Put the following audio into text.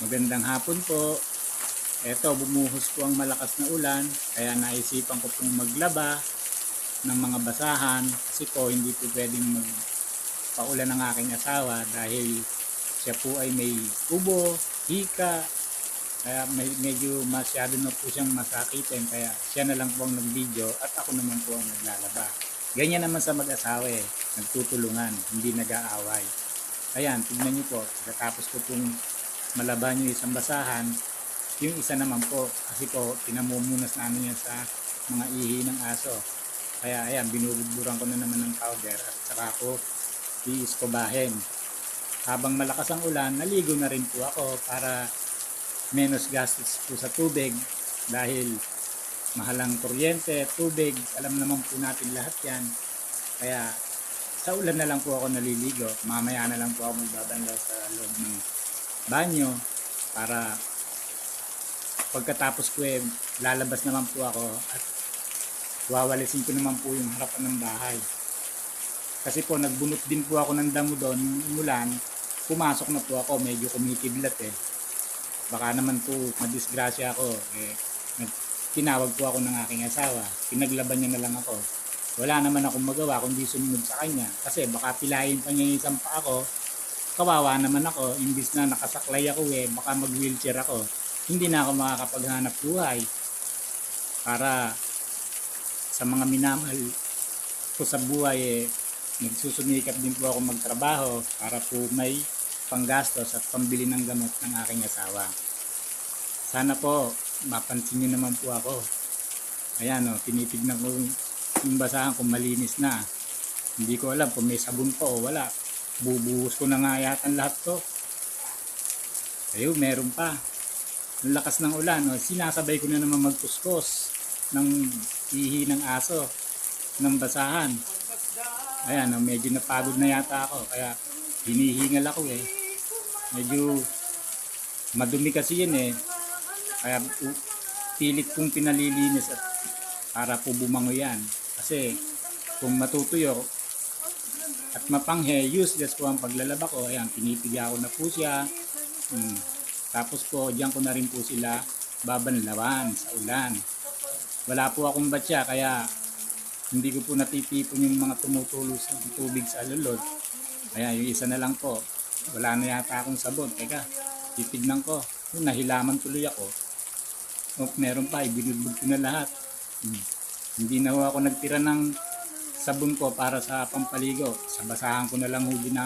Magandang hapon po. Eto, bumuhos po ang malakas na ulan, kaya naisipan ko pong maglaba ng mga basahan kasi po hindi po pwedeng magpaulan ng aking asawa dahil siya po ay may ubo, hika, kaya medyo masyado na po siyang masakitin, kaya siya na lang po ang nag-video at ako naman po ang naglalaba. Ganyan naman sa mag-asawa nagtutulungan, hindi nag-aaway. Ayan, tignan niyo po, pagkatapos ko pong malaban yung isang basahan, yung isa naman po, kasi po pinamumunas namin yan sa mga ihi ng aso. Kaya ayan, binubudburan ko na naman ng powder at saka ko iiskobahin. Habang malakas ang ulan, naligo na rin po ako para menos gastos po sa tubig dahil mahalang kuryente, tubig, alam naman po natin lahat yan. Kaya sa ulan na lang po ako naliligo, mamaya na lang po ako magbabanlaw sa loob ng banyo para pagkatapos ko lalabas naman po ako at wawalisin ko naman po yung harapan ng bahay. Kasi po nagbunot din po ako ng damo doon, umulan, pumasok na po ako, medyo kumikidlat Baka naman po madisgrasya ako. Tinawag po ako ng aking asawa, pinaglaban niya na lang ako. Wala naman akong magawa kundi sumunod sa kanya kasi baka pilayin pa niya yung isang pa ako. Kawawa naman ako, imbis na nakasaklay ako baka mag-wheelchair ako. Hindi na ako makakapaghanap buhay. Para sa mga minamahal ko sa buhay nagsusumikap din po ako magtrabaho para po may panggastos at pambili ng gamot ng aking asawa. Sana po mapansin niyo naman po ako. Ayan tinitignan ko yung basahan kung malinis na. Hindi ko alam kung may sabon pa o wala. Bubuhos ko na nga yata lahat to. Ayun, meron pa. Ang lakas ng ulan, sinasabay ko na naman magpuskos ng ihi ng aso, ng basahan. Ayan, medyo napagod na yata ako, kaya hinihingal ako Medyo madumi kasi yan Kaya pilit kong pinalilinis at para po bumango yan. Kasi kung matutuyo at mapanghe, useless po ang paglalaba ko. Ayan, pinipiga ko na po siya. Tapos po, diyan ko na rin po sila babanlawan sa ulan. Wala po akong batya, kaya hindi ko po natitipon yung mga tumutulo sa tubig sa lulod. Kaya yung isa na lang po. Wala na yata akong sabon. Teka, titignan ko. Nahilaman tuloy ako. Meron pa, ibinudbog ko na lahat. Hindi na ako nagtira ng sabon ko para sa pampaligo. Sa basahan ko na lang huli na